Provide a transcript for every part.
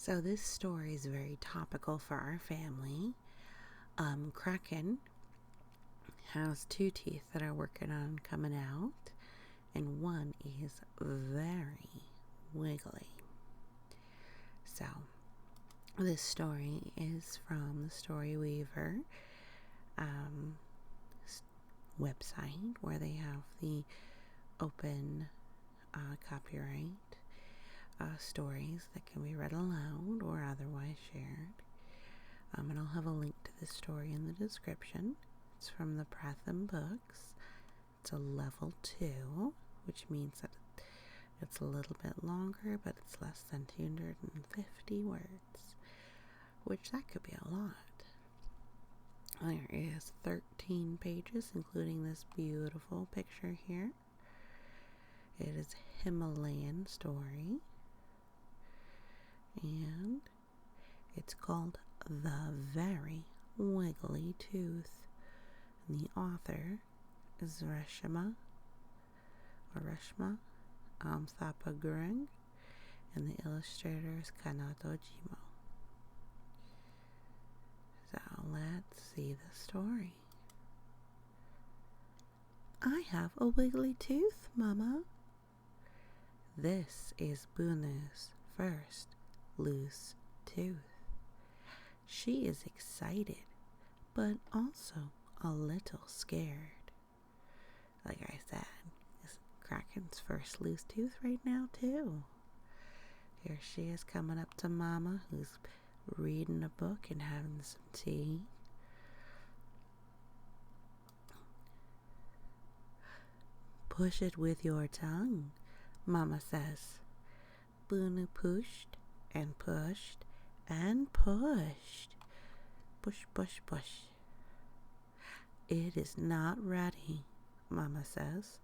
So this story is very topical for our family. Kraken has 2 teeth that are working on coming out, and one is very wiggly. So this story is from the Story Weaver website, where they have the open copyright stories that can be read aloud or otherwise shared. And I'll have a link to this story in the description. It's from the Pratham Books. It's a level 2, which means that it's a little bit longer, but it's less than 250 words, which that could be a lot. There is 13 pages, including this beautiful picture here. It is a Himalayan story, and it's called The Very Wiggly Tooth. And the author is Reshma Thapa Gurung, and the illustrator is Canato Jimo. So let's see the story. I have a wiggly tooth, Mama. This is Bunu's first loose tooth. She is excited, but also a little scared. Like I said, it's Kraken's first loose tooth right now, too. Here she is coming up to Mama, who's reading a book and having some tea. Push it with your tongue, Mama says. Bunu pushed and pushed and pushed. Push, push, push. It is not ready, Mama says.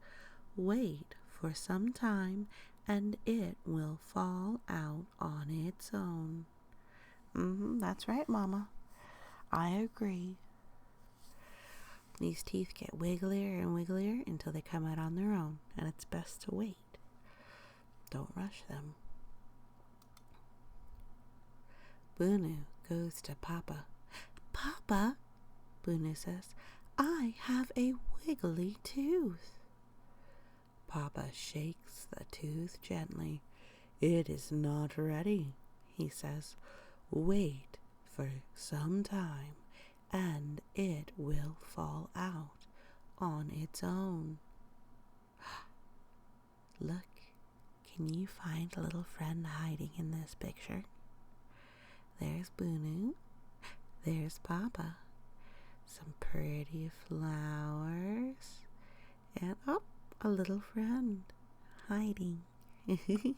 Wait for some time and it will fall out on its own. That's right, Mama. I agree. These teeth get wigglier and wigglier until they come out on their own, and it's best to wait. Don't rush them. Bunu goes to Papa. Papa, Bunu says, I have a wiggly tooth. Papa shakes the tooth gently. It is not ready, he says. Wait for some time and it will fall out on its own. Look, can you find a little friend hiding in this picture? There's Bunu. There's Papa. Some pretty flowers. And a little friend hiding. But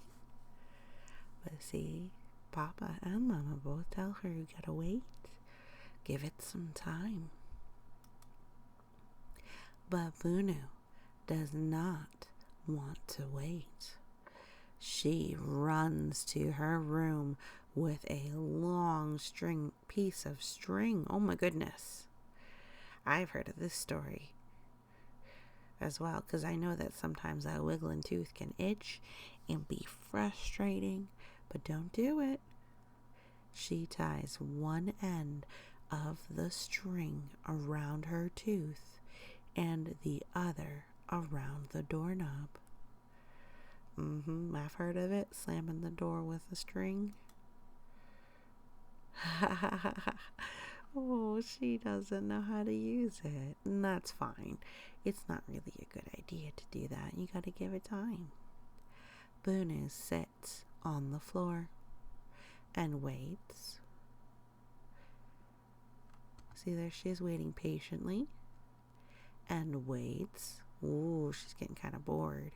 see, Papa and Mama both tell her you gotta wait. Give it some time. But Bunu does not want to wait. She runs to her room with a long piece of string. Oh my goodness. I've heard of this story as well, because I know that sometimes a wiggling tooth can itch and be frustrating, but don't do it. She ties one end of the string around her tooth and the other around the doorknob. I've heard of it, slamming the door with a string. Oh, she doesn't know how to use it. And that's fine. It's not really a good idea to do that. You gotta give it time. Bunu sits on the floor and waits. See, there she is waiting patiently and waits. Ooh, she's getting kind of bored.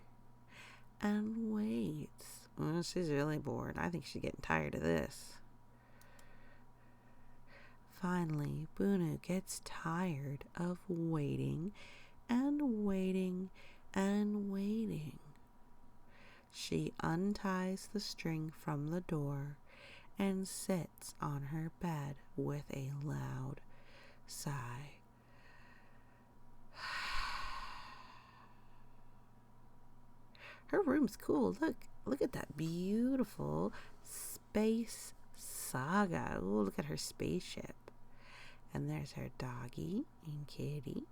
And waits. Oh, she's really bored. I think she's getting tired of this. Finally, Bunu gets tired of waiting and waiting and waiting. She unties the string from the door and sits on her bed with a loud sigh. Her room's cool. Look at that beautiful space saga. Ooh, look at her spaceship. And there's her doggy and kitty.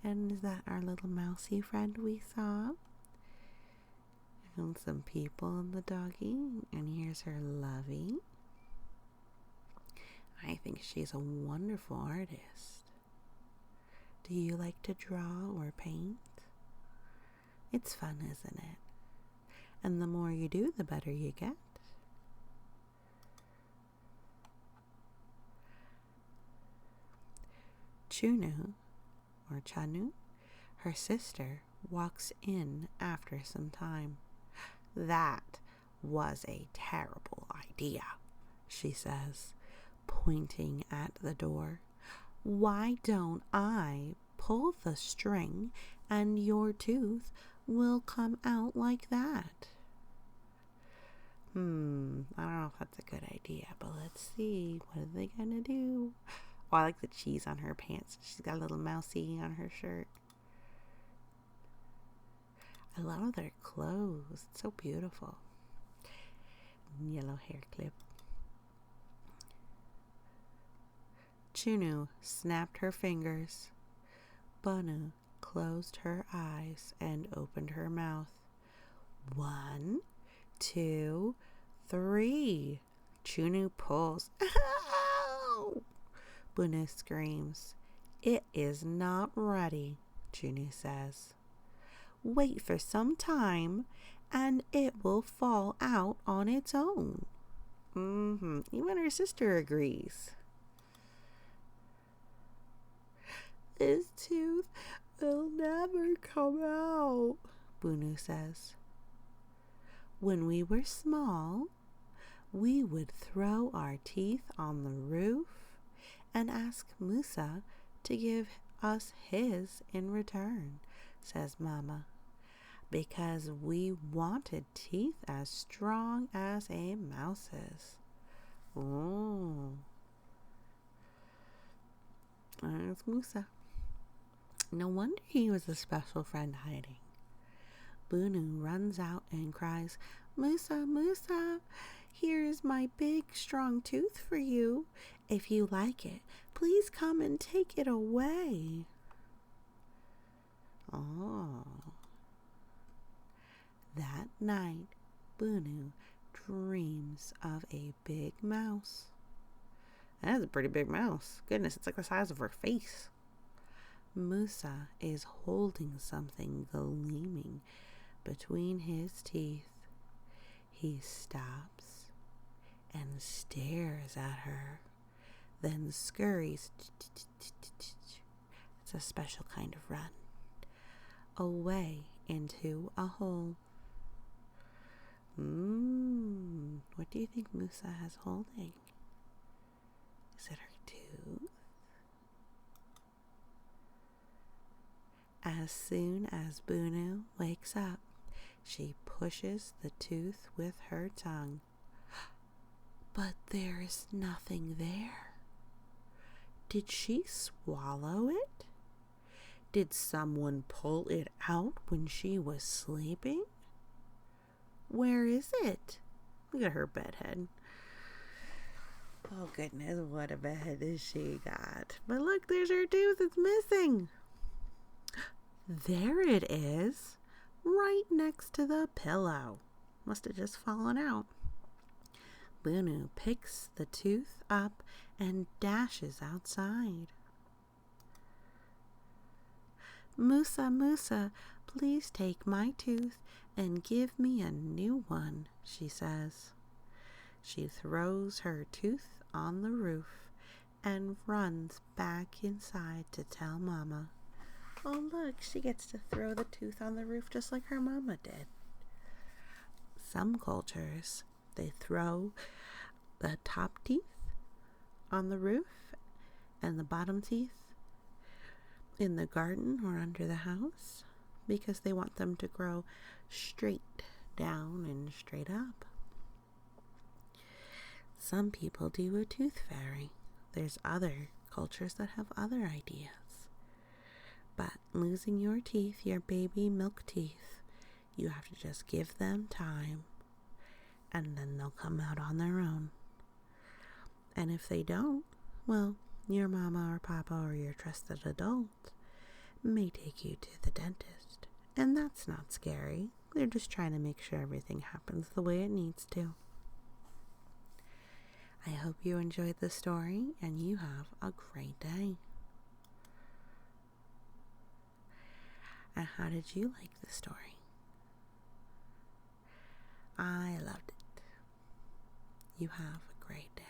And is that our little mousy friend we saw? And some people in the doggy. And here's her lovey. I think she's a wonderful artist. Do you like to draw or paint? It's fun, isn't it? And the more you do, the better you get. Chunu, or Chanu, her sister, walks in after some time. That was a terrible idea, she says, pointing at the door. Why don't I pull the string and your tooth will come out like that? I don't know if that's a good idea, but let's see. What are they gonna do? Oh, I like the cheese on her pants. She's got a little mousy on her shirt. I love their clothes. It's so beautiful. Yellow hair clip. Chunu snapped her fingers. Bunu closed her eyes and opened her mouth. 1, 2, 3. Chunu pulls. Ow! Bunu screams. It is not ready, Chunu says. Wait for some time and it will fall out on its own. Even her sister agrees. This tooth will never come out, Bunu says. When we were small, we would throw our teeth on the roof and ask Musa to give us his in return, says Mama, because we wanted teeth as strong as a mouse's. Oh, there's Musa. No wonder he was a special friend hiding. Bunu runs out and cries, Musa, Musa, here's my big strong tooth for you. If you like it, please come and take it away. Oh. That night, Bunu dreams of a big mouse. That is a pretty big mouse. Goodness, it's like the size of her face. Musa is holding something gleaming between his teeth. He stops and stares at her, then scurries. It's a special kind of run. Away into a hole. What do you think Musa has holding? Is it her tooth? As soon as Bunu wakes up, she pushes the tooth with her tongue. But there is nothing there. Did she swallow it? Did someone pull it out when she was sleeping? Where is it? Look at her bedhead. Oh goodness, what a bed has she got. But look, there's her tooth. It's missing. There it is, right next to the pillow. Must have just fallen out. Bunu picks the tooth up and dashes outside. Musa, Musa, please take my tooth and give me a new one, she says. She throws her tooth on the roof and runs back inside to tell Mama. Oh look, she gets to throw the tooth on the roof just like her mama did. Some cultures, they throw the top teeth on the roof and the bottom teeth in the garden or under the house because they want them to grow straight down and straight up. Some people do a tooth fairy. There's other cultures that have other ideas. But losing your teeth, your baby milk teeth, you have to just give them time and then they'll come out on their own. And if they don't, well, your mama or papa or your trusted adult may take you to the dentist. And that's not scary. They're just trying to make sure everything happens the way it needs to. I hope you enjoyed the story and you have a great day. And how did you like the story? I loved it. You have a great day.